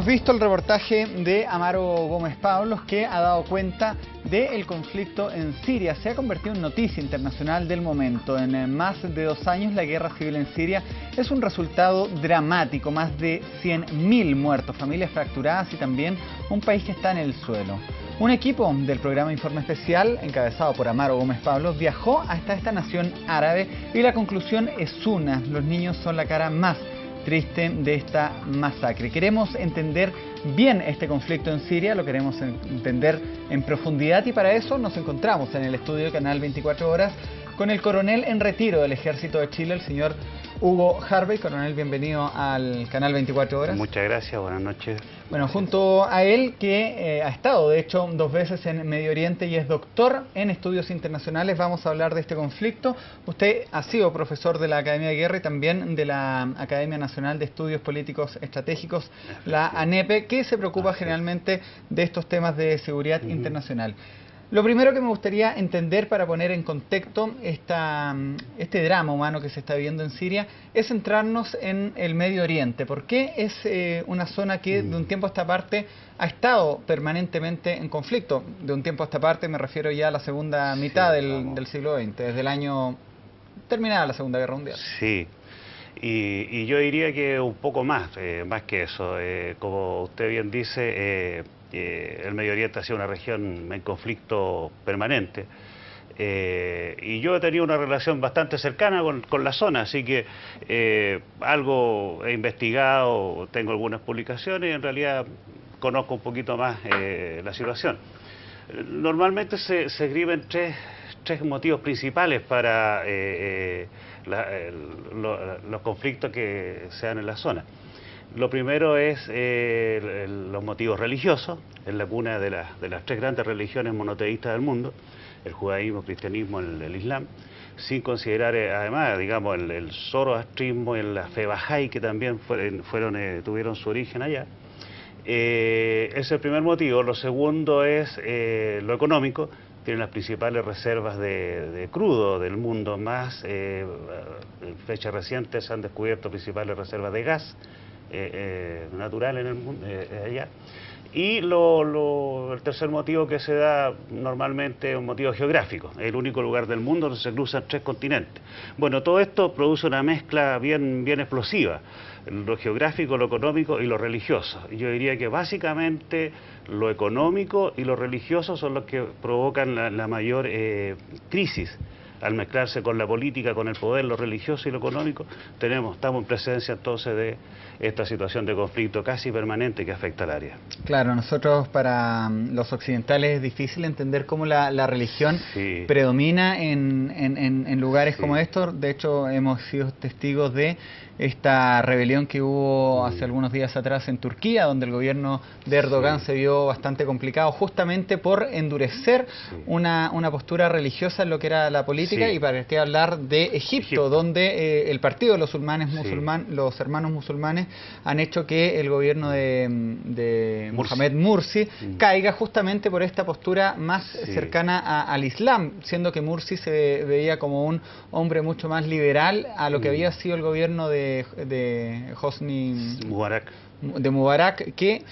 Hemos visto el reportaje de Amaro Gómez Pablos, que ha dado cuenta del conflicto en Siria. Se ha convertido en noticia internacional del momento. En más de 2 años la guerra civil en Siria es un resultado dramático. Más de 100.000 muertos, familias fracturadas y también un país que está en el suelo. Un equipo del programa Informe Especial, encabezado por Amaro Gómez Pablos, viajó hasta esta nación árabe y la conclusión es una: los niños son la cara más triste de esta masacre. Queremos entender bien este conflicto en Siria, lo queremos entender en profundidad, y para eso nos encontramos en el estudio de Canal 24 Horas con el coronel en retiro del Ejército de Chile, el señor Hugo Harvey. Coronel, bienvenido al Canal 24 Horas. Muchas gracias, buenas noches. Bueno, junto a él, que ha estado de hecho 2 veces en Medio Oriente y es doctor en estudios internacionales, vamos a hablar de este conflicto. Usted ha sido profesor de la Academia de Guerra y también de la Academia Nacional de Estudios Políticos Estratégicos, la ANEPE, que se preocupa generalmente de estos temas de seguridad internacional. Lo primero que me gustaría entender, para poner en contexto este drama humano que se está viviendo en Siria, es centrarnos en el Medio Oriente. ¿Por qué es una zona que de un tiempo a esta parte ha estado permanentemente en conflicto? De un tiempo a esta parte me refiero ya a la segunda mitad del siglo XX, desde el año terminada la Segunda Guerra Mundial. Sí, y yo diría que un poco más que eso. Como usted bien dice, el Medio Oriente ha sido una región en conflicto permanente, y yo he tenido una relación bastante cercana con la zona, así que algo he investigado, tengo algunas publicaciones y en realidad conozco un poquito más la situación. Normalmente se escriben tres motivos principales para los conflictos que se dan en la zona. Lo primero es los motivos religiosos. Es la cuna de las 3 grandes religiones monoteístas del mundo: el judaísmo, el cristianismo, el islam, sin considerar además, digamos, el zoroastrismo y la fe bahá'í, que también tuvieron su origen allá. Ese es el primer motivo. Lo segundo es lo económico. Tienen las principales reservas de crudo del mundo, más en fechas recientes se han descubierto principales reservas de gas natural en el mundo, allá. Y el tercer motivo que se da normalmente es un motivo geográfico. Es el único lugar del mundo donde se cruzan 3 continentes. Bueno, todo esto produce una mezcla bien explosiva: lo geográfico, lo económico y lo religioso. Yo diría que básicamente lo económico y lo religioso son los que provocan la mayor crisis. Al mezclarse con la política, con el poder, lo religioso y lo económico, estamos en presencia entonces de esta situación de conflicto casi permanente que afecta al área. Claro, nosotros, para los occidentales, es difícil entender cómo la religión predomina en lugares como estos. De hecho, hemos sido testigos de esta rebelión que hubo hace algunos días atrás en Turquía, donde el gobierno de Erdogan se vio bastante complicado justamente por endurecer una postura religiosa en lo que era la política. Y para qué hablar de Egipto, donde el partido de los hermanos musulmanes han hecho que el gobierno de Mohamed Mursi caiga justamente por esta postura más cercana al Islam, siendo que Mursi se veía como un hombre mucho más liberal a lo que había sido el gobierno de Hosni Mubarak, que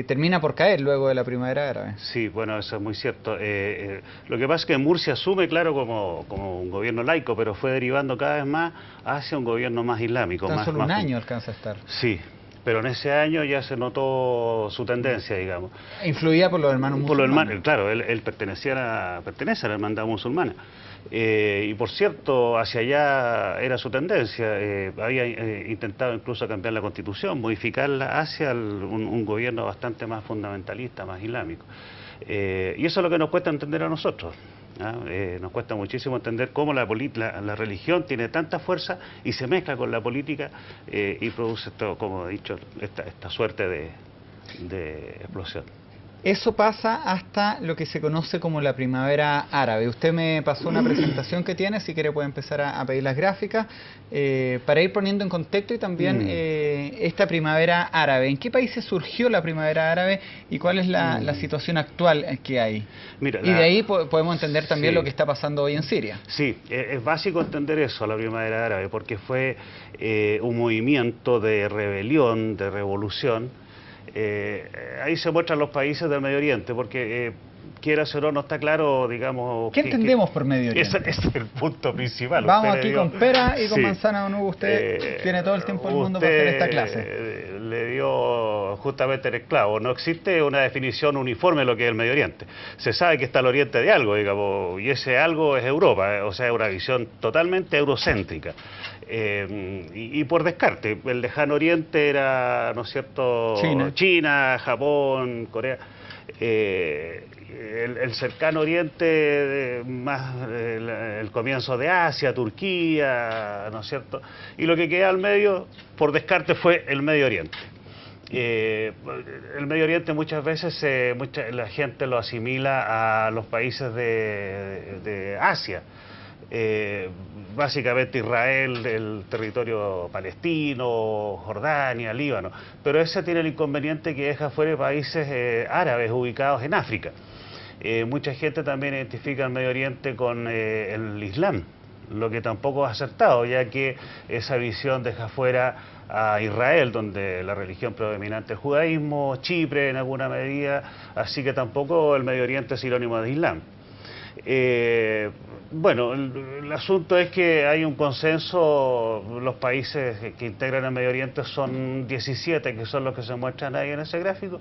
termina por caer luego de la primavera árabe. Sí, bueno, eso es muy cierto. Lo que pasa es que Mursi asume, claro, como un gobierno laico, pero fue derivando cada vez más hacia un gobierno más islámico. Tan solo un año alcanza a estar. Sí, pero en ese año ya se notó su tendencia, digamos. Influida por los hermanos musulmanes. Claro, él pertenece a la hermandad musulmana. Y por cierto, hacia allá era su tendencia. Había intentado incluso cambiar la constitución, modificarla hacia un gobierno bastante más fundamentalista, más islámico. Y eso es lo que nos cuesta entender a nosotros. Nos cuesta muchísimo entender cómo la religión tiene tanta fuerza y se mezcla con la política y produce esto, como he dicho, esta suerte de explosión. Eso pasa hasta lo que se conoce como la primavera árabe. Usted me pasó una presentación que tiene, si quiere puede empezar a pedir las gráficas, para ir poniendo en contexto y también esta primavera árabe. ¿En qué países surgió la primavera árabe y cuál es la situación actual que hay? Mira, y de ahí podemos entender también lo que está pasando hoy en Siria. Sí, es básico entender eso, la primavera árabe, porque fue un movimiento de rebelión, de revolución, Ahí se muestran los países del Medio Oriente, porque quieras o no está claro, digamos... ¿Qué entendemos por Medio Oriente? Ese es el punto principal. Vamos aquí con pera y con manzana, don Hugo. Usted tiene todo el tiempo del mundo para hacer esta clase. Le dio justamente el clavo. No existe una definición uniforme de lo que es el Medio Oriente. Se sabe que está al oriente de algo, digamos, y ese algo es Europa, o sea, es una visión totalmente eurocéntrica. Y por descarte, el lejano oriente era, ¿no es cierto?, China, Japón, Corea. El cercano oriente, más el comienzo de Asia, Turquía, ¿no es cierto? Y lo que queda al medio, por descarte, fue el Medio Oriente. El Medio Oriente muchas veces la gente lo asimila a los países de Asia. Básicamente Israel, el territorio palestino, Jordania, Líbano, pero ese tiene el inconveniente que deja fuera países árabes ubicados en África. Mucha gente también identifica el Medio Oriente con el Islam, lo que tampoco es acertado, ya que esa visión deja fuera a Israel, donde la religión predominante es el judaísmo, Chipre en alguna medida, así que tampoco el Medio Oriente es sinónimo de Islam. Bueno, el asunto es que hay un consenso, los países que integran el Medio Oriente son 17, que son los que se muestran ahí en ese gráfico,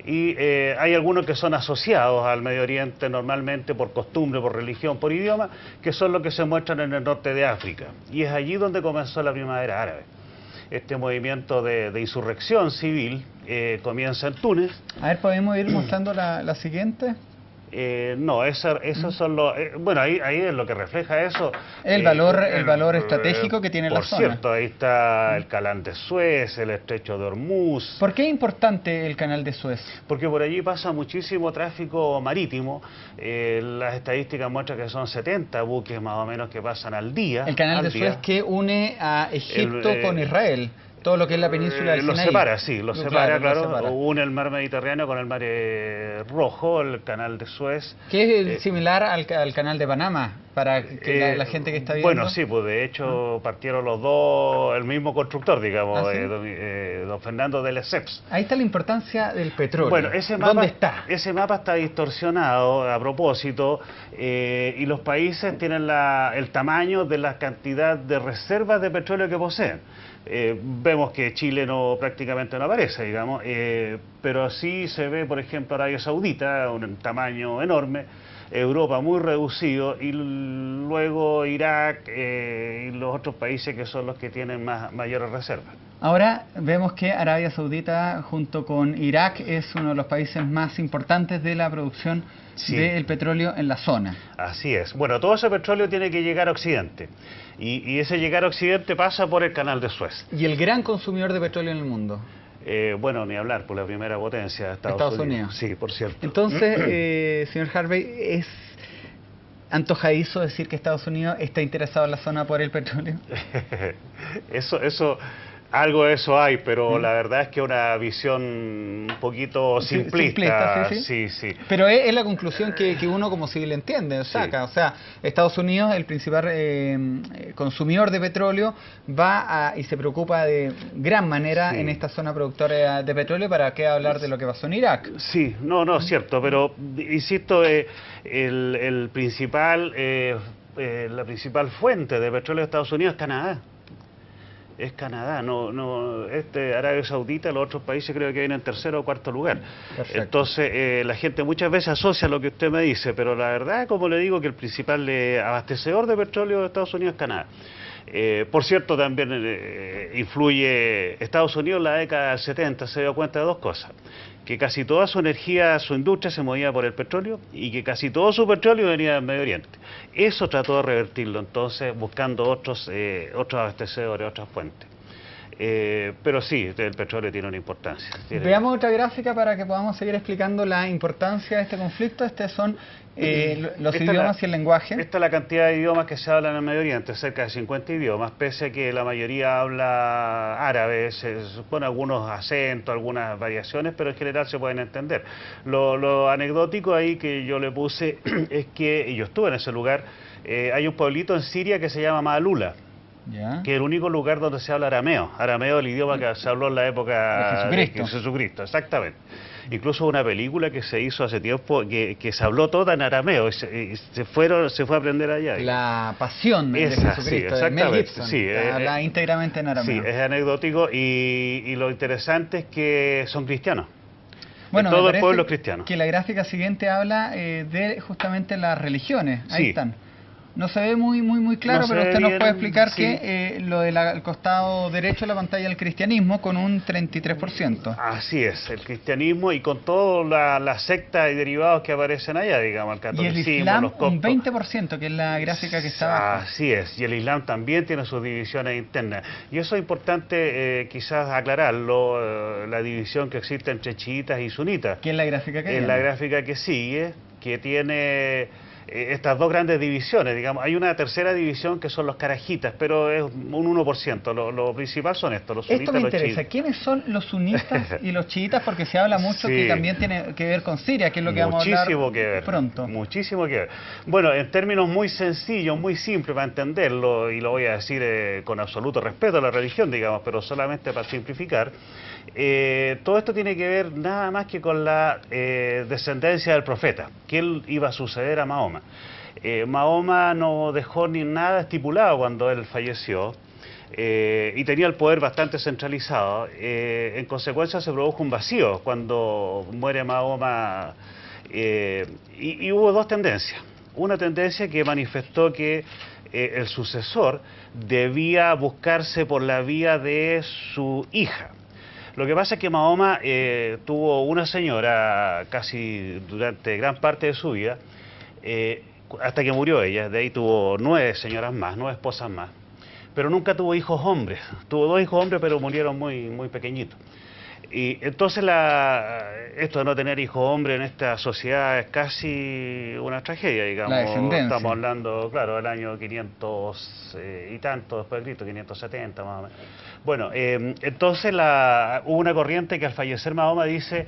y hay algunos que son asociados al Medio Oriente normalmente por costumbre, por religión, por idioma, que son los que se muestran en el norte de África, y es allí donde comenzó la primavera árabe. Este movimiento de insurrección civil comienza en Túnez. A ver, ¿podemos ir mostrando la siguiente? No, esos son los... bueno, ahí es lo que refleja eso. El valor estratégico que tiene la zona. Por cierto, ahí está el canal de Suez, el estrecho de Hormuz. ¿Por qué es importante el canal de Suez? Porque por allí pasa muchísimo tráfico marítimo. Las estadísticas muestran que son 70 buques más o menos que pasan al día. El canal de Suez que une a Egipto con Israel. Todo lo que es la península del Sinaí. Lo separa, sí, lo separa, claro. Une el mar Mediterráneo con el mar Rojo, el canal de Suez. Que es similar al canal de Panamá, para que la gente que está viendo... Bueno, sí, pues de hecho partieron los dos, el mismo constructor, digamos, ¿sí? Don Fernando de Lesseps. Ahí está la importancia del petróleo. Bueno, ¿dónde está? Ese mapa está distorsionado a propósito, y los países tienen el tamaño de la cantidad de reservas de petróleo que poseen. Vemos que Chile prácticamente no aparece, digamos, pero sí se ve, por ejemplo, Arabia Saudita, un tamaño enorme, Europa muy reducido, y luego Irak y los otros países que son los que tienen mayores reservas. Ahora vemos que Arabia Saudita junto con Irak es uno de los países más importantes de la producción del petróleo en la zona. Así es. Bueno, todo ese petróleo tiene que llegar a Occidente, y ese llegar a Occidente pasa por el canal de Suez. ¿Y el gran consumidor de petróleo en el mundo? Bueno, ni hablar, por la primera potencia, Estados Unidos. Sí, por cierto. Entonces, señor Harvey, ¿es antojadizo decir que Estados Unidos está interesado en la zona por el petróleo? Algo de eso hay, pero la verdad es que una visión un poquito simplista. Sí. Pero es la conclusión que uno como civil entiende, saca. O sea, Estados Unidos, el principal consumidor de petróleo, y se preocupa de gran manera en esta zona productora de petróleo. ¿Para qué hablar de lo que pasó en Irak? Sí, no es cierto, pero insisto, la principal fuente de petróleo de Estados Unidos es Canadá. Es Canadá, Arabia Saudita, los otros países creo que vienen en tercero o cuarto lugar. Perfecto. Entonces, la gente muchas veces asocia lo que usted me dice, pero la verdad, como le digo, que el principal abastecedor de petróleo de Estados Unidos es Canadá. Por cierto, también influye Estados Unidos en la década del 70, se dio cuenta de dos cosas: que casi toda su energía, su industria se movía por el petróleo, y que casi todo su petróleo venía del Medio Oriente. Eso trató de revertirlo entonces, buscando otros abastecedores, otras fuentes. Pero sí, el petróleo tiene una importancia. Veamos otra gráfica para que podamos seguir explicando la importancia de este conflicto. Estos son los idiomas y el lenguaje. Esta es la cantidad de idiomas que se hablan en el Medio Oriente, cerca de 50 idiomas, pese a que la mayoría habla árabe, se supone algunos acentos, algunas variaciones, pero en general se pueden entender. Lo anecdótico ahí que yo le puse es que, y yo estuve en ese lugar, hay un pueblito en Siria que se llama Maalula. ¿Ya? que es el único lugar donde se habla arameo. Arameo es el idioma que se habló en la época de Jesucristo, exactamente. Incluso una película que se hizo hace tiempo que se habló toda en arameo, se fue a aprender allá. Digamos. La pasión de Jesucristo, sí, de Mel Gibson, sí, habla íntegramente en arameo. Sí, es anecdótico y lo interesante es que son cristianos. Bueno, todo el pueblo es cristiano. Que la gráfica siguiente habla de justamente las religiones, ahí sí. están. No se ve muy claro, pero usted nos puede explicar que lo del costado derecho de la pantalla el cristianismo con un 33%. Así es, el cristianismo y con todas las sectas y derivados que aparecen allá, digamos, el catolicismo, y el Islam, los coptos. Un 20%, que es la gráfica que está abajo. Así es, y el Islam también tiene sus divisiones internas. Y eso es importante quizás aclararlo, la división que existe entre chiitas y sunitas. ¿Qué es la gráfica que viene? La gráfica que sigue, que tiene estas dos grandes divisiones, digamos. Hay una tercera división que son los carajitas, pero es un 1%. Lo principal son estos, los sunitas. Esto me interesa. ¿Quiénes son los sunitas y los chiitas? Porque se habla mucho que también tiene que ver con Siria, que es lo que vamos a hablar pronto. Muchísimo que ver. Bueno, en términos muy sencillos, muy simples para entenderlo, y lo voy a decir con absoluto respeto a la religión, digamos, pero solamente para simplificar, todo esto tiene que ver nada más que con la descendencia del profeta, que él iba a suceder a Mahoma. Mahoma no dejó ni nada estipulado cuando él falleció y tenía el poder bastante centralizado. En consecuencia se produjo un vacío cuando muere Mahoma y hubo dos tendencias. Una tendencia que manifestó que el sucesor debía buscarse por la vía de su hija. Lo que pasa es que Mahoma tuvo una señora casi durante gran parte de su vida, hasta que murió ella. De ahí tuvo 9 señoras más, 9 esposas más, pero nunca tuvo hijos hombres. Tuvo 2 hijos hombres, pero murieron muy pequeñitos. Y entonces esto de no tener hijos hombres en esta sociedad es casi una tragedia, digamos. La descendencia. Estamos hablando, claro, del año 500 y tanto después de Cristo, 570 más o menos. Bueno, entonces hubo una corriente que al fallecer Mahoma dice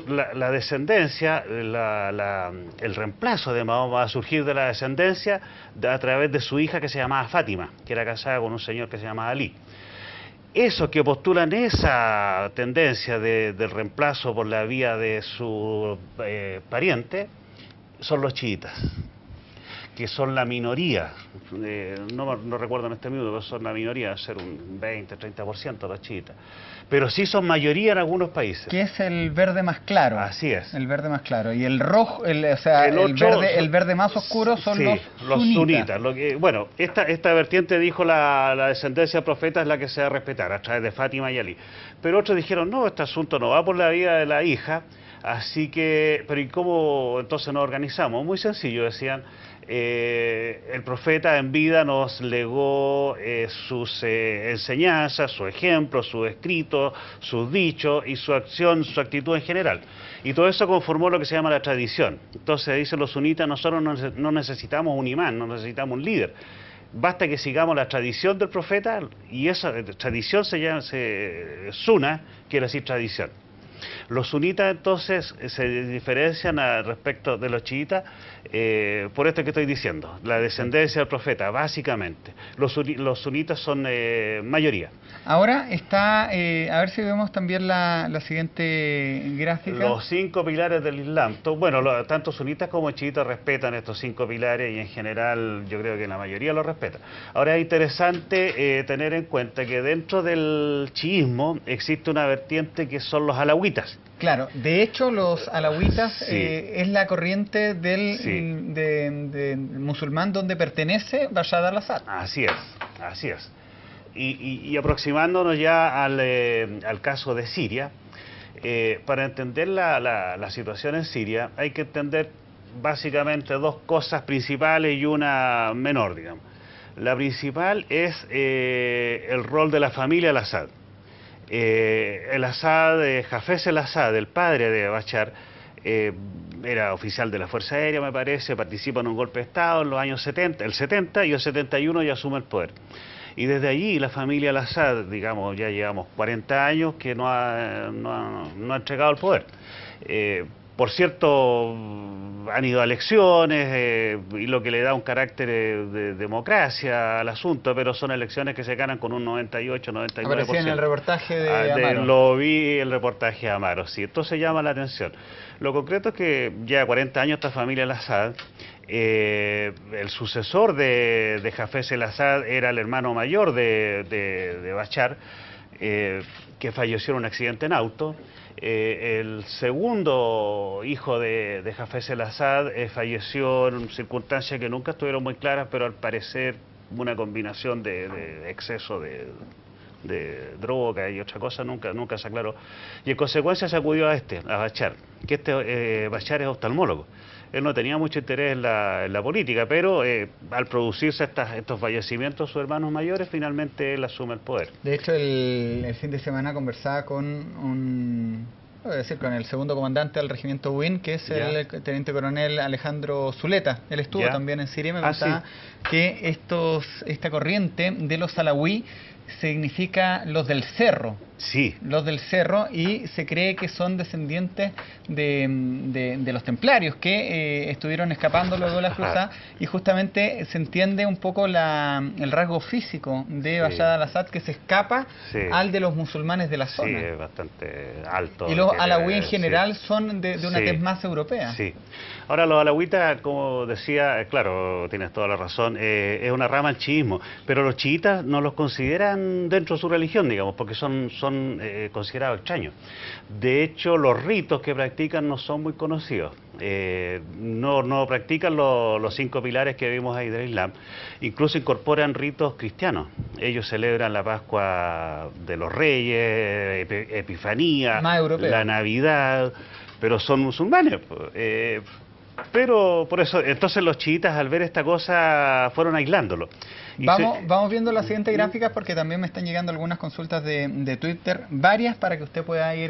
la descendencia, el reemplazo de Mahoma va a surgir de la descendencia a través de su hija que se llamaba Fátima, que era casada con un señor que se llamaba Ali. Esos que postulan esa tendencia del reemplazo por la vía de su pariente son los chiitas, que son la minoría, no recuerdo en este minuto, pero son la minoría, ser un 20-30% los chiitas, pero sí son mayoría en algunos países. Que es el verde más claro. Así es. El verde más claro. Y el rojo, el verde más oscuro son sí, los sunitas. Bueno, esta vertiente dijo la descendencia del profeta es la que se va a respetar a través de Fátima y Ali. Pero otros dijeron, no, este asunto no va por la vía de la hija, así que, pero ¿y cómo entonces nos organizamos? Muy sencillo, decían. El profeta en vida nos legó sus enseñanzas, su ejemplo, sus escritos, sus dichos y su acción, su actitud en general. Y todo eso conformó lo que se llama la tradición. Entonces dicen los sunitas, nosotros no necesitamos un imán, no necesitamos un líder. Basta que sigamos la tradición del profeta, y esa tradición suna, quiere decir tradición. Los sunitas entonces se diferencian respecto de los chiitas por esto que estoy diciendo, la descendencia del profeta, básicamente. Los sunitas son mayoría. Ahora está, a ver si vemos también la siguiente gráfica. Los 5 pilares del Islam. Bueno, tanto sunitas como chiitas respetan estos 5 pilares y en general yo creo que la mayoría los respeta. Ahora es interesante tener en cuenta que dentro del chiismo existe una vertiente que son los alawitas. Claro, de hecho los alawitas es la corriente del musulmán donde pertenece Bashar al-Assad. Así es. Y aproximándonos ya al caso de Siria, para entender la situación en Siria hay que entender básicamente 2 cosas principales y una menor, digamos. La principal es el rol de la familia al-Assad. El Assad, Hafez el-Assad, el padre de Bashar, era oficial de la Fuerza Aérea, me parece, participa en un golpe de Estado en los años 70, el 70 y el 71 ya asume el poder. Y desde allí la familia al-Assad, digamos, ya llevamos 40 años que no ha entregado el poder. por cierto, han ido a elecciones y lo que le da un carácter de democracia al asunto, pero son elecciones que se ganan con un 98, 99%. Aparecía en el reportaje de Amaro. Lo vi el reportaje de Amaro, sí. Entonces llama la atención. Lo concreto es que ya 40 años esta familia al-Assad, el sucesor de Hafez el-Assad era el hermano mayor de Bashar, que falleció en un accidente en auto. El segundo hijo de Hafez el-Assad falleció en circunstancias que nunca estuvieron muy claras, pero al parecer una combinación de exceso de droga y otra cosa nunca se aclaró. Y en consecuencia se acudió a Bashar, que Bashar es oftalmólogo. Él no tenía mucho interés en la política, pero al producirse estos fallecimientos de sus hermanos mayores, finalmente él asume el poder. De hecho, el fin de semana conversaba con con el segundo comandante del regimiento Win, que es el teniente coronel Alejandro Zuleta. Él estuvo también en Siria y me contaba que esta corriente de los alawí significa los del cerro. Sí. Los del cerro, y se cree que son descendientes de los templarios que estuvieron escapando luego de la cruzada, y justamente se entiende un poco el rasgo físico de Bashar al-Assad, que se escapa al de los musulmanes de la zona. Sí, es bastante alto. Y los alawí en general son de una tez más europea. Sí. Ahora, los alawitas, como decía, claro, tienes toda la razón, es una rama del chiismo, pero los chiitas no los consideran dentro de su religión, digamos, porque son considerados extraños. De hecho, los ritos que practican no son muy conocidos. No practican los 5 pilares que vimos ahí del Islam. Incluso incorporan ritos cristianos. Ellos celebran la Pascua de los Reyes, Epifanía, la Navidad, pero son musulmanes. Pero por eso, entonces los chiitas, al ver esta cosa, fueron aislándolo. Vamos viendo las siguientes gráficas, porque también me están llegando algunas consultas de Twitter, varias, para que usted pueda ir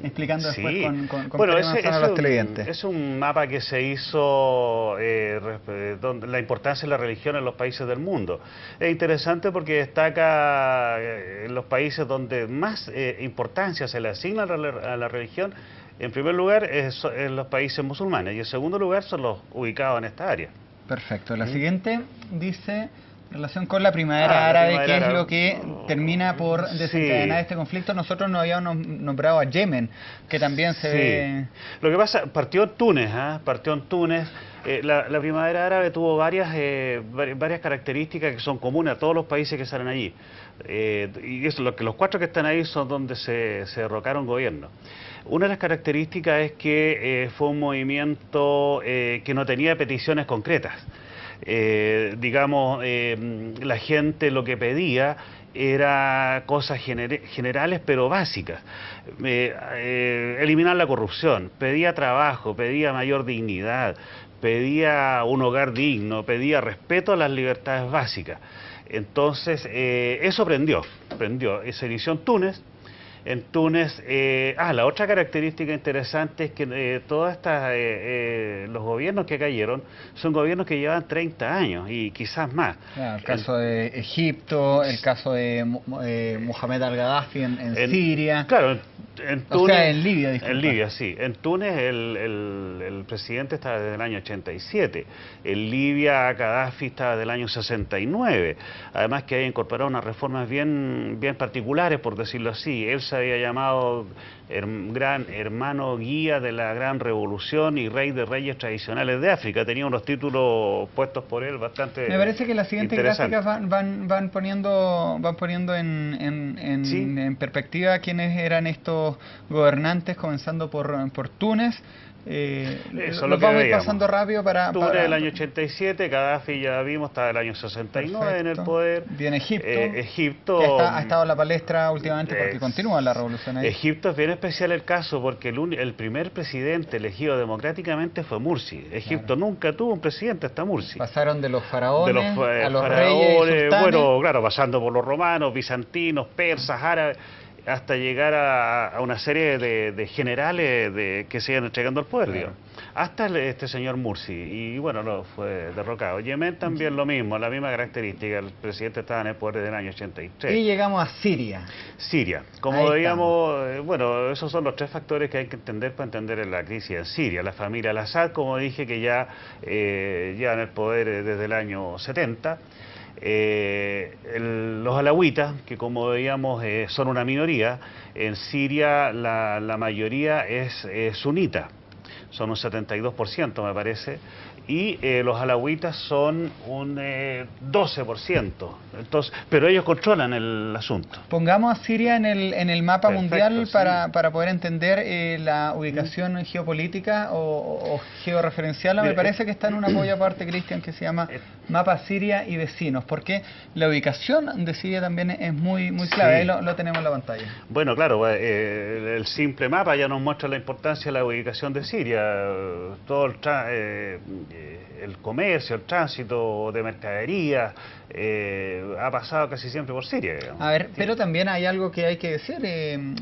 explicando después con bueno, a los televidentes. Es un mapa que se hizo donde la importancia de la religión en los países del mundo. Es interesante porque destaca en los países donde más importancia se le asigna a la religión. En primer lugar, en los países musulmanes, y en segundo lugar son los ubicados en esta área. Perfecto. La siguiente dice, en relación con la primavera árabe, que es lo que termina por desencadenar este conflicto. Nosotros nos habíamos nombrado a Yemen, que también se ve... Lo que pasa, partió en Túnez, partió en Túnez. La primavera árabe tuvo varias características que son comunes a todos los países que salen allí. Y eso, los 4 que están ahí son donde se derrocaron gobiernos. Una de las características es que fue un movimiento que no tenía peticiones concretas. La gente lo que pedía era cosas generales pero básicas. Eliminar la corrupción, pedía trabajo, pedía mayor dignidad, pedía un hogar digno, pedía respeto a las libertades básicas. Entonces, eso prendió. Se inició en Túnez. En Túnez, la otra característica interesante es que los gobiernos que cayeron son gobiernos que llevan 30 años y quizás más. Claro, el caso de Egipto, el caso de Mohamed al-Gaddafi en Siria. Claro, en Túnez, en Libia, disculpa. En Libia, sí. En Túnez el presidente estaba desde el año 87. En Libia, Gaddafi estaba desde el año 69. Además que había incorporado unas reformas bien particulares, por decirlo así. Él se había llamado gran hermano guía de la gran revolución y rey de reyes tradicionales de África. Tenía unos títulos puestos por él bastante. Me parece que las siguientes gráficas van poniendo en perspectiva quiénes eran estos gobernantes, comenzando por Túnez. Eso lo vamos a ir pasando rápido Túnez del año 87, Gaddafi ya vimos, está del año 69 en el poder. Viene Egipto. Egipto que ha estado en la palestra últimamente porque continúa la revolución ahí. Egipto es bien especial el caso porque el primer presidente elegido democráticamente fue Mursi. Egipto nunca tuvo un presidente hasta Mursi. Pasaron de los faraones a los reyes, bueno, claro, pasando por los romanos, bizantinos, persas, árabes. hasta llegar a una serie de generales que se iban entregando al poder, digamos. Hasta este señor Mursi, y bueno, no fue derrocado. Yemen también lo mismo, la misma característica, el presidente estaba en el poder desde el año 83. Y llegamos a Siria. Siria, como digamos, bueno, esos son los tres factores que hay que entender para entender la crisis en Siria. La familia al-Assad, como dije, que ya llevan el poder desde el año 70. Los alawitas, que como veíamos son una minoría, en Siria la mayoría es sunita, son un 72% me parece, y los alawitas son un 12%, entonces, pero ellos controlan el asunto. Pongamos a Siria en el mapa mundial sí. para poder entender la ubicación geopolítica o georreferencial. Me parece que está en una polla aparte, Cristian, que se llama Mapa Siria y Vecinos, porque la ubicación de Siria también es muy clave. Ahí lo tenemos en la pantalla. Bueno, claro, el simple mapa ya nos muestra la importancia de la ubicación de Siria. Todo el comercio, el tránsito de mercadería ha pasado casi siempre por Siria, digamos. A ver, pero también hay algo que hay que decir,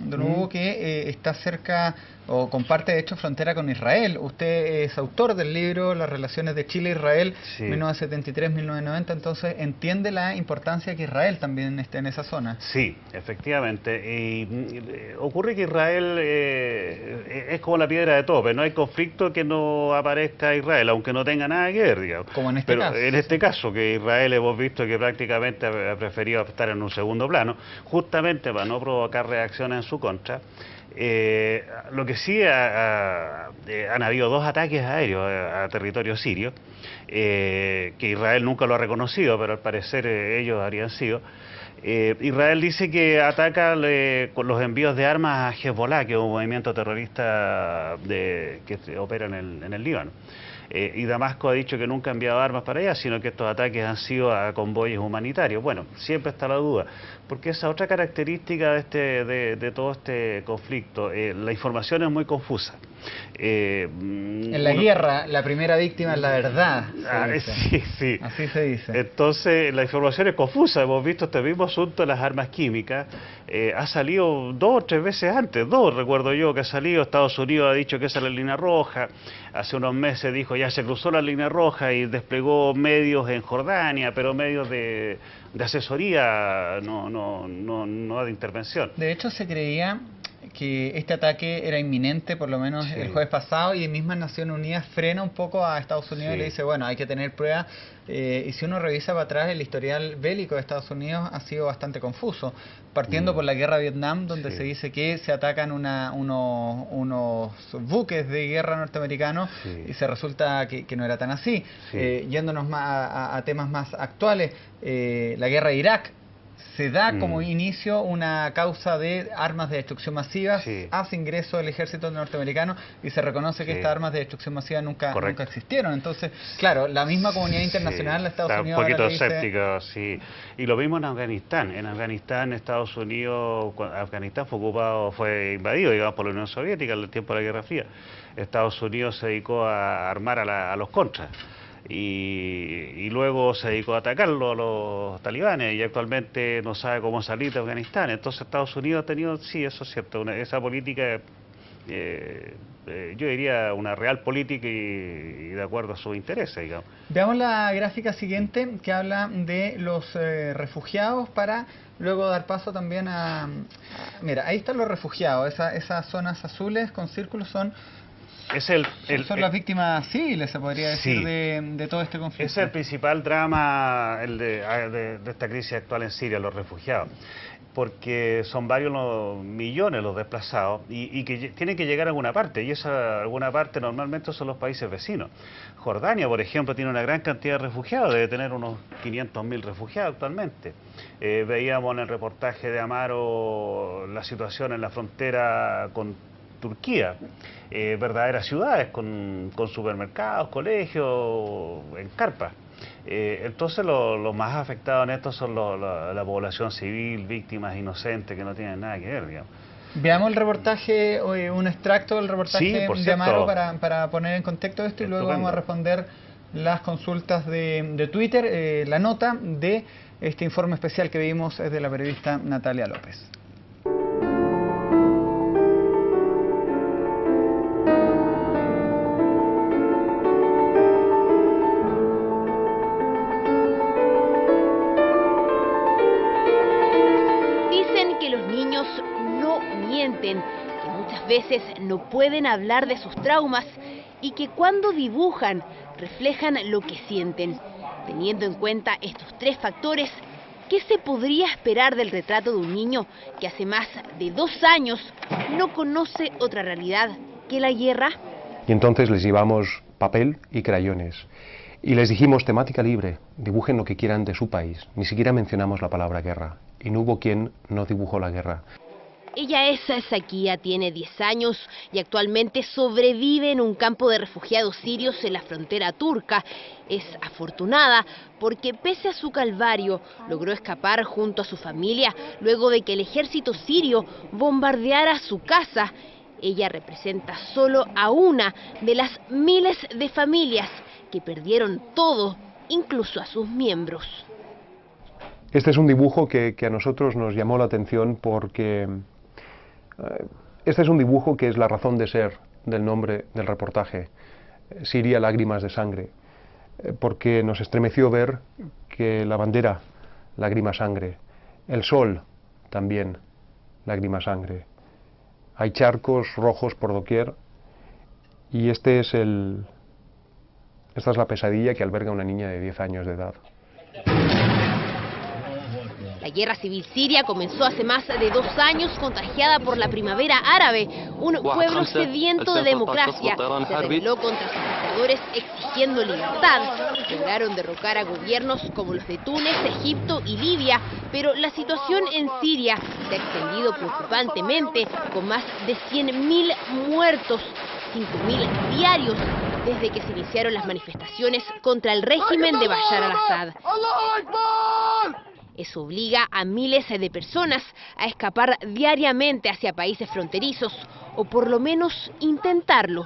don Hugo, que está cerca o comparte de hecho frontera con Israel. Usted es autor del libro Las relaciones de Chile e Israel, 1973-1990, entonces entiende la importancia que Israel también esté en esa zona. Sí, efectivamente. Y ocurre que Israel es como la piedra de tope, no hay conflicto que no aparezca Israel, aunque no tenga nada que ver, digamos. Como en este caso. En este caso, que Israel hemos visto que prácticamente ha preferido estar en un segundo plano, justamente para no provocar reacciones en su contra. Lo que sí han habido 2 ataques aéreos a territorio sirio, que Israel nunca lo ha reconocido, pero al parecer ellos habrían sido. Israel dice que ataca con los envíos de armas a Hezbollah, que es un movimiento terrorista que opera en el Líbano. Y Damasco ha dicho que nunca ha enviado armas para allá, sino que estos ataques han sido a convoyes humanitarios. Bueno, siempre está la duda, porque esa otra característica de todo este conflicto, la información es muy confusa. En la guerra, la primera víctima es la verdad. Sí. Así se dice. Entonces, la información es confusa. Hemos visto este mismo asunto de las armas químicas. Ha salido 2 o 3 veces antes, 2 recuerdo yo que ha salido. Estados Unidos ha dicho que esa es la línea roja. Hace unos meses dijo ya se cruzó la línea roja y desplegó medios en Jordania, pero medios de asesoría, no de intervención. De hecho, se creía que este ataque era inminente, por lo menos el jueves pasado, y misma Naciones Unidas frena un poco a Estados Unidos y le dice, bueno, hay que tener pruebas, y si uno revisa para atrás, el historial bélico de Estados Unidos ha sido bastante confuso, partiendo por la guerra de Vietnam, donde se dice que se atacan unos buques de guerra norteamericanos, y se resulta que no era tan así. Yéndonos más a temas más actuales, la guerra de Irak, se da como inicio una causa de armas de destrucción masiva, hace ingreso el ejército norteamericano y se reconoce que estas armas de destrucción masiva nunca existieron. Entonces, claro, la misma comunidad internacional, Estados Unidos... Está un poquito escéptico, Y lo mismo en Afganistán. En Afganistán, Estados Unidos, Afganistán fue invadido, digamos, por la Unión Soviética en el tiempo de la Guerra Fría. Estados Unidos se dedicó a armar a los contras. Y luego se dedicó a atacarlo a los talibanes y actualmente no sabe cómo salir de Afganistán. Entonces Estados Unidos ha tenido, sí, eso es cierto, esa política, yo diría una real política y de acuerdo a sus intereses, digamos. Veamos la gráfica siguiente que habla de los refugiados para luego dar paso también mira, ahí están los refugiados, esas zonas azules con círculos son las víctimas civiles, se podría decir, de todo este conflicto. Ese es el principal drama de esta crisis actual en Siria, los refugiados, porque son varios los millones los desplazados y que tienen que llegar a alguna parte, y esa alguna parte normalmente son los países vecinos. Jordania, por ejemplo, tiene una gran cantidad de refugiados, debe tener unos 500.000 refugiados actualmente. Veíamos en el reportaje de Amaro la situación en la frontera con Turquía, verdaderas ciudades con supermercados, colegios, en carpas. Entonces los más afectados en esto son la población civil, víctimas inocentes que no tienen nada que ver, digamos. Veamos el reportaje, un extracto del reportaje de Amaro para poner en contexto esto y luego vamos a responder las consultas de Twitter, la nota de este informe especial que vimos es de la periodista Natalia López. veces no pueden hablar de sus traumas y que cuando dibujan reflejan lo que sienten. Teniendo en cuenta estos tres factores, ¿qué se podría esperar del retrato de un niño que hace más de 2 años no conoce otra realidad que la guerra? Y entonces les llevamos papel y crayones y les dijimos temática libre, dibujen lo que quieran de su país. Ni siquiera mencionamos la palabra guerra y no hubo quien no dibujó la guerra. Ella es Zakia, tiene 10 años y actualmente sobrevive en un campo de refugiados sirios en la frontera turca. Es afortunada porque pese a su calvario logró escapar junto a su familia luego de que el ejército sirio bombardeara su casa. Ella representa solo a una de las miles de familias que perdieron todo, incluso a sus miembros. Este es un dibujo que a nosotros nos llamó la atención porque este es un dibujo que es la razón de ser del nombre del reportaje, Siria, lágrimas de sangre, porque nos estremeció ver que la bandera, lágrima sangre, el sol, también, lágrima sangre. Hay charcos rojos por doquier y esta es la pesadilla que alberga una niña de 10 años de edad. La guerra civil siria comenzó hace más de 2 años, contagiada por la primavera árabe. Un pueblo sediento de democracia se rebeló contra sus dictadores exigiendo libertad. Lograron derrocar a gobiernos como los de Túnez, Egipto y Libia, pero la situación en Siria se ha extendido preocupantemente, con más de 100.000 muertos, 5.000 diarios, desde que se iniciaron las manifestaciones contra el régimen de Bashar al-Assad. Eso obliga a miles de personas a escapar diariamente hacia países fronterizos, o por lo menos intentarlo.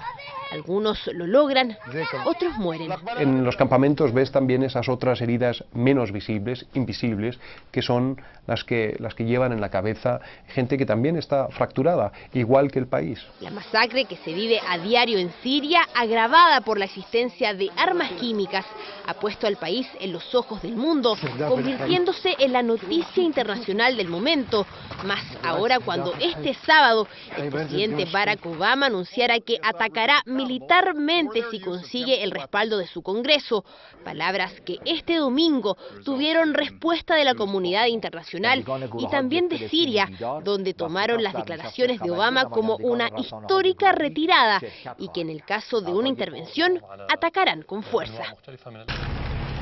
Algunos lo logran, otros mueren. En los campamentos ves también esas otras heridas menos visibles, invisibles, que son las que llevan en la cabeza gente que también está fracturada, igual que el país. La masacre que se vive a diario en Siria, agravada por la existencia de armas químicas, ha puesto al país en los ojos del mundo, convirtiéndose en la noticia internacional del momento. Más ahora cuando este sábado el presidente Barack Obama anunciara que atacará militarmente si consigue el respaldo de su Congreso. Palabras que este domingo tuvieron respuesta de la comunidad internacional y también de Siria, donde tomaron las declaraciones de Obama como una histórica retirada y que en el caso de una intervención atacarán con fuerza.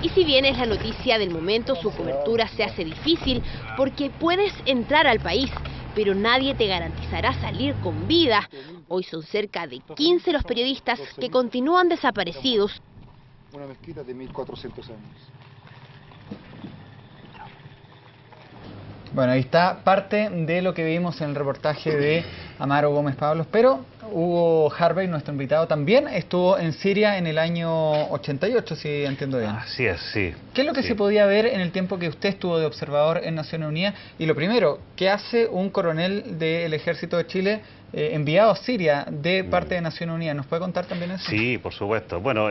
Y si bien es la noticia del momento, su cobertura se hace difícil porque puedes entrar al país, pero nadie te garantizará salir con vida. Hoy son cerca de 15 los periodistas que continúan desaparecidos. Una mezquita de 1400 años. Bueno, ahí está parte de lo que vimos en el reportaje de Amaro Gómez Pablos, pero Hugo Harvey, nuestro invitado, también estuvo en Siria en el año 88, si entiendo bien. Así es, sí. ¿Qué es lo que se podía ver en el tiempo que usted estuvo de observador en Naciones Unidas? Y lo primero, ¿qué hace un coronel del Ejército de Chile enviado a Siria de parte de Naciones Unidas? ¿Nos puede contar también eso? Sí, por supuesto. Bueno,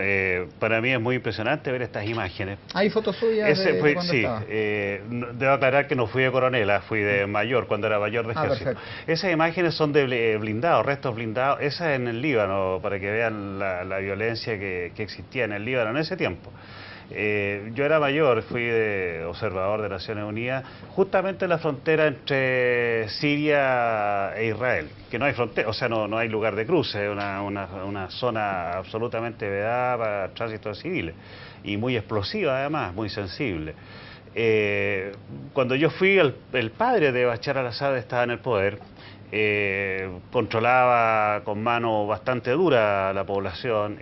para mí es muy impresionante ver estas imágenes. ¿Hay fotos suyas de cuando estaba? Debo aclarar que no fui de coronela, fui de mayor, cuando era mayor de ejército. Perfecto. Esas imágenes son de blindados, restos blindados. Esa en el Líbano, para que vean la violencia que existía en el Líbano en ese tiempo. Yo era mayor, fui de observador de Naciones Unidas, justamente en la frontera entre Siria e Israel, que no hay frontera, o sea, no hay lugar de cruce, es una zona absolutamente vedada para tránsito civiles, y muy explosiva además, muy sensible. Cuando yo fui, el padre de Bashar al-Assad estaba en el poder. Controlaba con mano bastante dura a la población,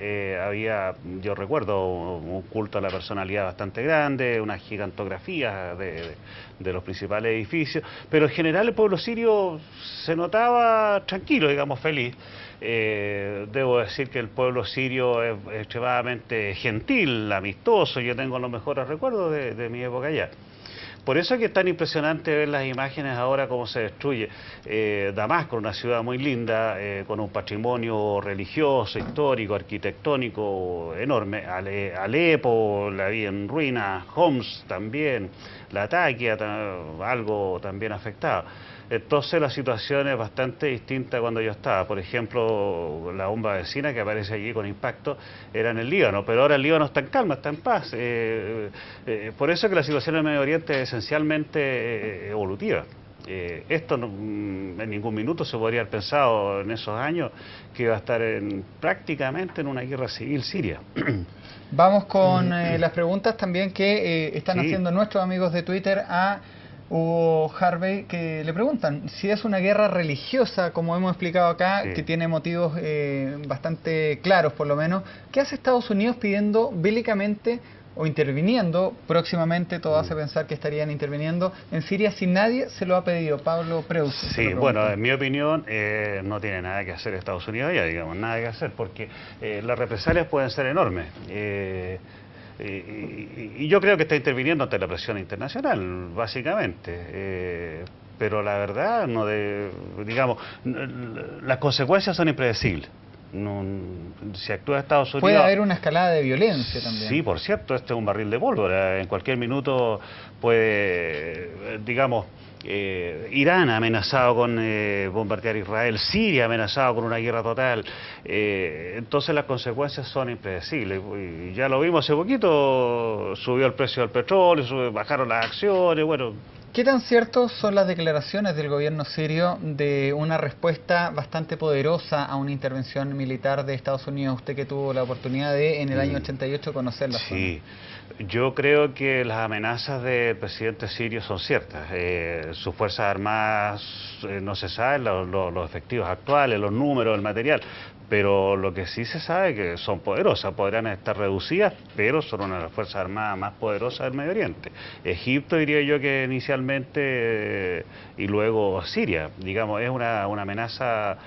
había, yo recuerdo, un culto a la personalidad bastante grande, unas gigantografías de los principales edificios, pero en general el pueblo sirio se notaba tranquilo, digamos, feliz. Debo decir que el pueblo sirio es extremadamente gentil, amistoso, yo tengo los mejores recuerdos de mi época allá. Por eso es que es tan impresionante ver las imágenes ahora cómo se destruye Damasco, una ciudad muy linda, con un patrimonio religioso, histórico, arquitectónico enorme. Alepo, la vi en ruinas, Homs también, Latakia, algo también afectado. Entonces la situación es bastante distinta cuando yo estaba. Por ejemplo, la bomba vecina que aparece allí con impacto era en el Líbano, pero ahora el Líbano está en calma, está en paz. Por eso es que la situación en el Medio Oriente es esencialmente evolutiva. Esto en ningún minuto se podría haber pensado en esos años que iba a estar prácticamente en una guerra civil siria. Vamos con las preguntas también que están haciendo nuestros amigos de Twitter a Hugo Harvey, que le preguntan si es una guerra religiosa, como hemos explicado acá, que tiene motivos bastante claros por lo menos. ¿Qué hace Estados Unidos pidiendo bélicamente o interviniendo próximamente? Todo hace pensar que estarían interviniendo en Siria si nadie se lo ha pedido. Pablo Preus. Sí, bueno, en mi opinión no tiene nada que hacer Estados Unidos ya, digamos, nada que hacer, porque las represalias pueden ser enormes. Y yo creo que está interviniendo ante la presión internacional, básicamente. Pero la verdad, digamos, las consecuencias son impredecibles. Si actúa Estados Unidos... Puede haber una escalada de violencia también. Sí, por cierto, este es un barril de pólvora. En cualquier minuto puede, digamos... Irán ha amenazado con bombardear Israel, Siria ha amenazado con una guerra total, entonces las consecuencias son impredecibles, y ya lo vimos hace poquito, subió el precio del petróleo, bajaron las acciones, bueno... ¿Qué tan ciertos son las declaraciones del gobierno sirio de una respuesta bastante poderosa a una intervención militar de Estados Unidos? Usted que tuvo la oportunidad de, en el año 88, conocer la zona. Sí, yo creo que las amenazas del presidente sirio son ciertas. Sus fuerzas armadas no se saben los efectivos actuales, los números, el material, pero lo que sí se sabe es que son poderosas, podrán estar reducidas, pero son una de las fuerzas armadas más poderosas del Medio Oriente. Egipto diría yo que inicialmente y luego Siria, digamos, es una amenaza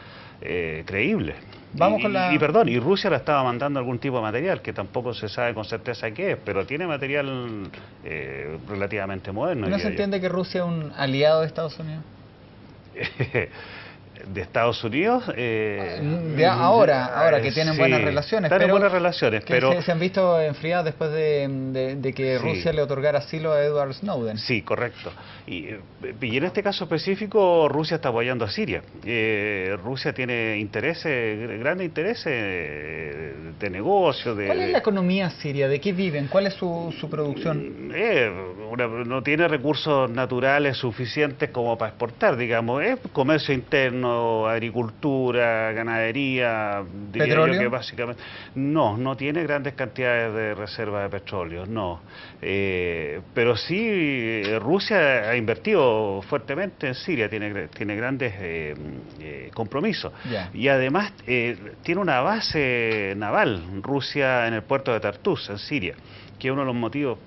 creíble. Vamos con la... Y Rusia le estaba mandando algún tipo de material que tampoco se sabe con certeza qué es, pero tiene material relativamente moderno. ¿No se entiende que Rusia es un aliado de Estados Unidos? ¿De Estados Unidos? Ahora que tienen buenas relaciones. Tienen buenas relaciones, pero... Se han visto enfriadas después de que Rusia le otorgara asilo a Edward Snowden. Sí, correcto. Y en este caso específico, Rusia está apoyando a Siria. Rusia tiene intereses, grandes intereses de negocio. ¿Cuál es la economía siria? ¿De qué viven? ¿Cuál es su producción? No tiene recursos naturales suficientes como para exportar, digamos. Es comercio interno, agricultura, ganadería, diría yo que básicamente no tiene grandes cantidades de reservas de petróleo, no. Pero sí, Rusia ha invertido fuertemente en Siria, tiene grandes compromisos. Y además tiene una base naval, Rusia, en el puerto de Tartus, en Siria, que es uno de los motivos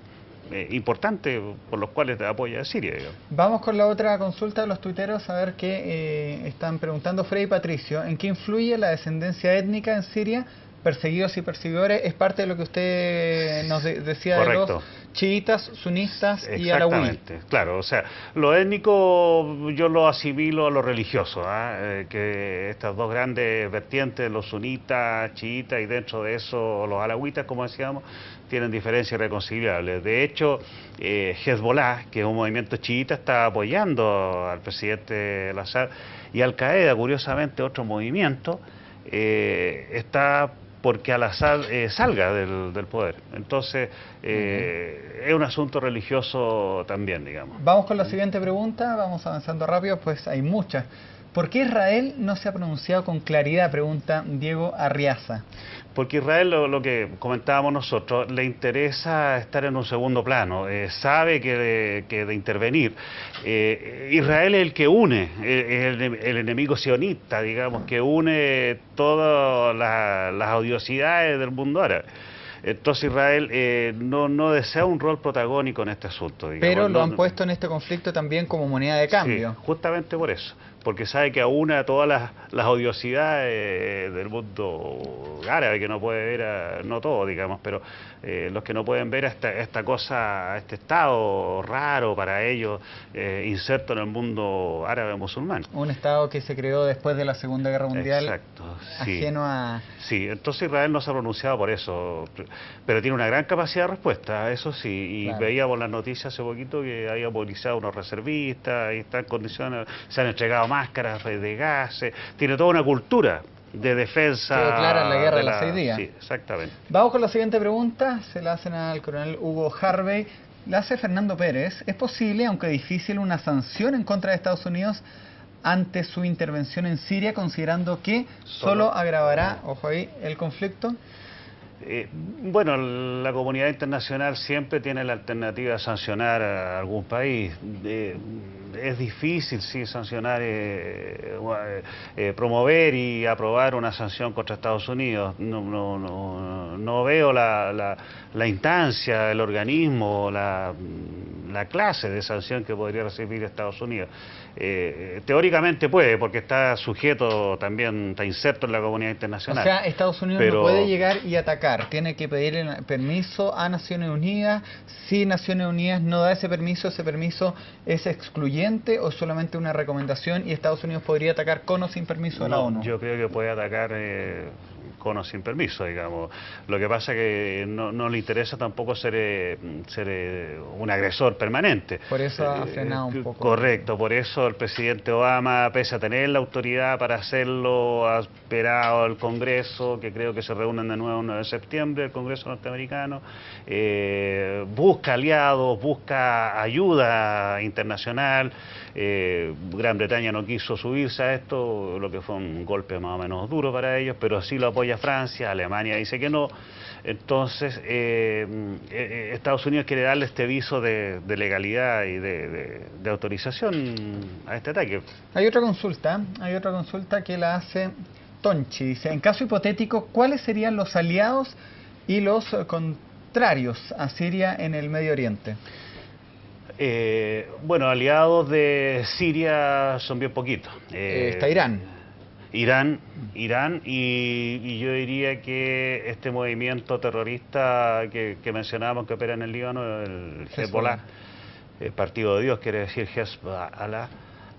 importante por los cuales apoya a Siria, digamos. Vamos con la otra consulta de los tuiteros, a ver qué están preguntando. Freddy Patricio, ¿en qué influye la descendencia étnica en Siria? Perseguidos y perseguidores, es parte de lo que usted nos decía. Correcto. De los chiitas, sunistas y alawí. Exactamente, claro, o sea, lo étnico yo lo asimilo a lo religioso, que estas dos grandes vertientes, los sunitas, chiitas y dentro de eso los alawitas, como decíamos, tienen diferencias irreconciliables. De hecho, Hezbollah, que es un movimiento chiita, está apoyando al presidente al-Assad, y Al-Qaeda, curiosamente, otro movimiento, está porque Al-Assad salga del poder. Entonces, es un asunto religioso también, digamos. Vamos con la siguiente pregunta, vamos avanzando rápido, pues hay muchas. ¿Por qué Israel no se ha pronunciado con claridad?, pregunta Diego Arriaza. Porque Israel, lo que comentábamos nosotros, le interesa estar en un segundo plano, sabe que de intervenir. Israel es el que une, el enemigo sionista, digamos, que une todas las odiosidades del mundo árabe. Entonces Israel no desea un rol protagónico en este asunto, digamos. Pero lo han puesto en este conflicto también como moneda de cambio. Sí, justamente por eso. porque sabe que aúna todas las odiosidades del mundo árabe, que no puede ver, no todo, digamos, pero los que no pueden ver esta cosa, este estado raro para ellos, inserto en el mundo árabe musulmán. Un estado que se creó después de la Segunda Guerra Mundial. Exacto, sí. Ajeno a... Sí, entonces Israel no se ha pronunciado por eso, pero tiene una gran capacidad de respuesta, eso sí, y claro. Veíamos las noticias hace poquito que había movilizado unos reservistas y están en condiciones, se han entregado máscaras de gases, tiene toda una cultura de defensa. Quedó clara en la guerra de los 6 días. Sí, exactamente. Vamos con la siguiente pregunta, se la hacen al coronel Hugo Harvey, la hace Fernando Pérez. ¿Es posible, aunque difícil, una sanción en contra de Estados Unidos ante su intervención en Siria, considerando que solo agravará, ojo ahí, el conflicto? Bueno, la comunidad internacional siempre tiene la alternativa de sancionar a algún país. Es difícil, sí, sancionar, promover y aprobar una sanción contra Estados Unidos. No veo la instancia, el organismo, la clase de sanción que podría recibir Estados Unidos. Teóricamente puede, porque está sujeto también, está inserto en la comunidad internacional. O sea, Estados Unidos no puede llegar y atacar, tiene que pedir permiso a Naciones Unidas. Si Naciones Unidas no da ese permiso es excluyente o solamente una recomendación, y Estados Unidos podría atacar con o sin permiso de la ONU. Yo creo que puede atacar con o sin permiso, digamos. Lo que pasa es que no le interesa tampoco ser un agresor permanente. Por eso ha frenado un poco. Correcto, por eso el presidente Obama, pese a tener la autoridad para hacerlo, ha esperado al Congreso, que creo que se reúnen de nuevo el 9 de septiembre, el Congreso norteamericano, busca aliados, busca ayuda internacional. Gran Bretaña no quiso subirse a esto, lo que fue un golpe más o menos duro para ellos, pero sí lo apoya Francia, Alemania dice que no. Entonces, Estados Unidos quiere darle este viso de legalidad y de autorización a este ataque. Hay otra consulta que la hace Tonchi. Dice, en caso hipotético, ¿cuáles serían los aliados y los contrarios a Siria en el Medio Oriente? Bueno, aliados de Siria son bien poquitos. Está Irán. Irán y yo diría que este movimiento terrorista que mencionábamos que opera en el Líbano, el Hezbollah, el Partido de Dios, quiere decir Hezbollah,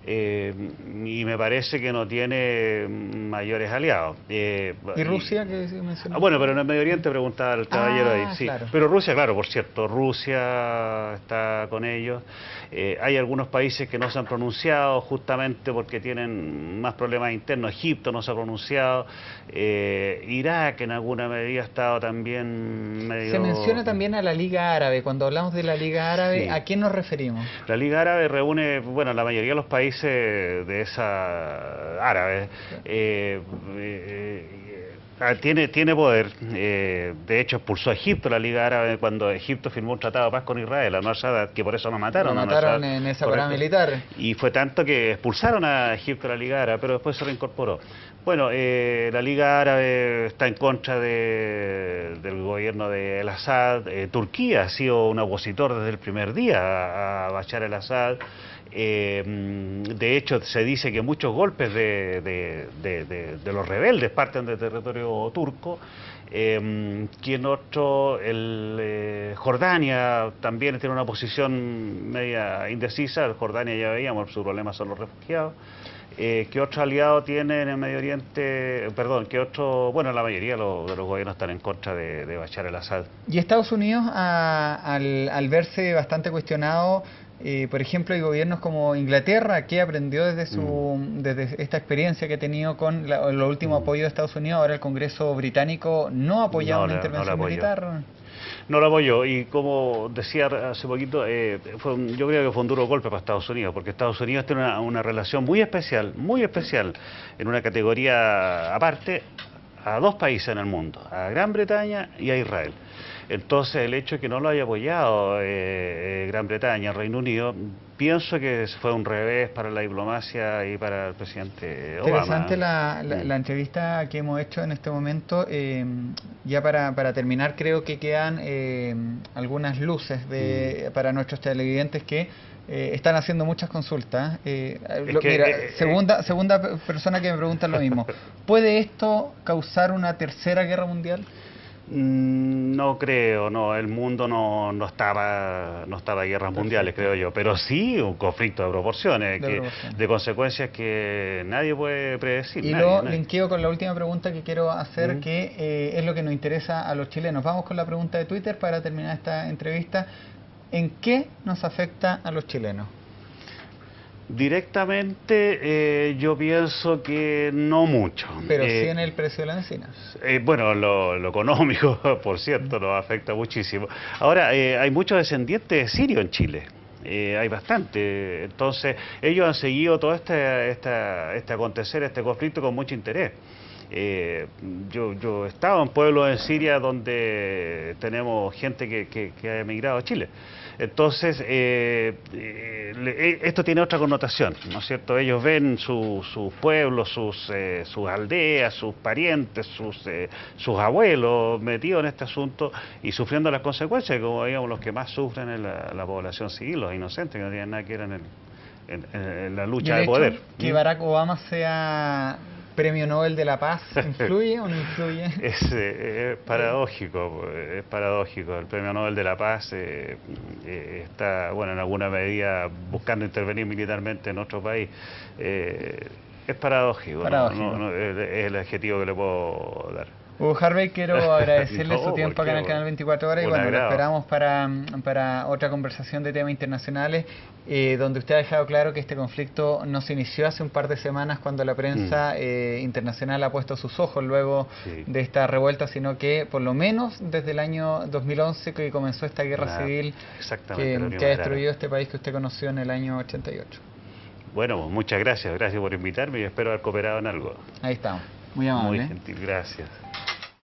y me parece que no tiene mayores aliados. ¿Y Rusia, que mencionó? Bueno, pero en el Medio Oriente preguntaba el caballero ahí, sí. Claro. Pero Rusia, claro, por cierto, Rusia está con ellos. Hay algunos países que no se han pronunciado justamente porque tienen más problemas internos. Egipto no se ha pronunciado. Irak en alguna medida ha estado también medio... Se menciona también a la Liga Árabe. Cuando hablamos de la Liga Árabe, sí. ¿A quién nos referimos? La Liga Árabe reúne, bueno, la mayoría de los países de esa árabe. Tiene poder. De hecho, expulsó a Egipto la Liga Árabe cuando Egipto firmó un tratado de paz con Israel, a Anwar Sadat, que por eso lo mataron. Lo mataron en esa parada militar. Y fue tanto que expulsaron a Egipto la Liga Árabe, pero después se reincorporó. Bueno, la Liga Árabe está en contra del gobierno de el-Assad. Turquía ha sido un opositor desde el primer día a Bashar el-Assad. De hecho, se dice que muchos golpes de los rebeldes parten del territorio turco. Quien otro, Jordania también tiene una posición media indecisa. Jordania ya veíamos, su problema son los refugiados. ¿Qué otro aliado tiene en el Medio Oriente? Perdón, ¿qué otro? Bueno, la mayoría de los gobiernos están en contra de Bashar el-Assad. Y Estados Unidos, al verse bastante cuestionado, por ejemplo, hay gobiernos como Inglaterra, que aprendió desde esta experiencia que ha tenido con el último apoyo de Estados Unidos. Ahora el Congreso británico no ha apoyado una intervención militar. No lo apoyó, y como decía hace poquito, yo creo que fue un duro golpe para Estados Unidos, porque Estados Unidos tiene una relación muy especial, en una categoría aparte, a dos países en el mundo, a Gran Bretaña y a Israel. Entonces, el hecho de que no lo haya apoyado Gran Bretaña, Reino Unido, pienso que fue un revés para la diplomacia y para el presidente Obama. Interesante la entrevista que hemos hecho en este momento. Ya para terminar, creo que quedan algunas luces para nuestros televidentes que están haciendo muchas consultas. Segunda persona que me pregunta lo mismo. ¿Puede esto causar una tercera guerra mundial? No creo, no, el mundo no estaba guerras mundiales, creo yo, pero sí un conflicto de proporciones, de consecuencias que nadie puede predecir. Y lo linkeo con la última pregunta que quiero hacer, que es lo que nos interesa a los chilenos. Vamos con la pregunta de Twitter para terminar esta entrevista. ¿En qué nos afecta a los chilenos? Directamente yo pienso que no mucho. Pero sí en el precio de la encina. Bueno, lo económico, por cierto, nos afecta muchísimo. Ahora, hay muchos descendientes sirios en Chile. Hay bastante. Entonces, ellos han seguido todo este acontecer, este conflicto con mucho interés. Yo he estado en pueblos en Siria donde tenemos gente que ha emigrado a Chile. Entonces, esto tiene otra connotación, ¿no es cierto? Ellos ven sus pueblos, sus aldeas, sus parientes, sus abuelos metidos en este asunto y sufriendo las consecuencias, como digamos los que más sufren es la población civil, los inocentes, que no tienen nada que ver en la lucha de poder. Que Barack Obama sea Premio Nobel de la Paz, ¿influye o no influye? Es paradójico, es paradójico. El Premio Nobel de la Paz está, bueno, en alguna medida buscando intervenir militarmente en nuestro país. Es paradójico, es el adjetivo que le puedo dar. Hugo Harvey, quiero agradecerle su tiempo acá en el canal 24 Horas y bueno, lo esperamos para otra conversación de temas internacionales, donde usted ha dejado claro que este conflicto no se inició hace un par de semanas cuando la prensa internacional ha puesto sus ojos luego de esta revuelta, sino que por lo menos desde el año 2011 que comenzó esta guerra civil que ha destruido este país que usted conoció en el año 88. Bueno, pues muchas gracias por invitarme y espero haber cooperado en algo. Ahí estamos, muy amable. Muy gentil, gracias.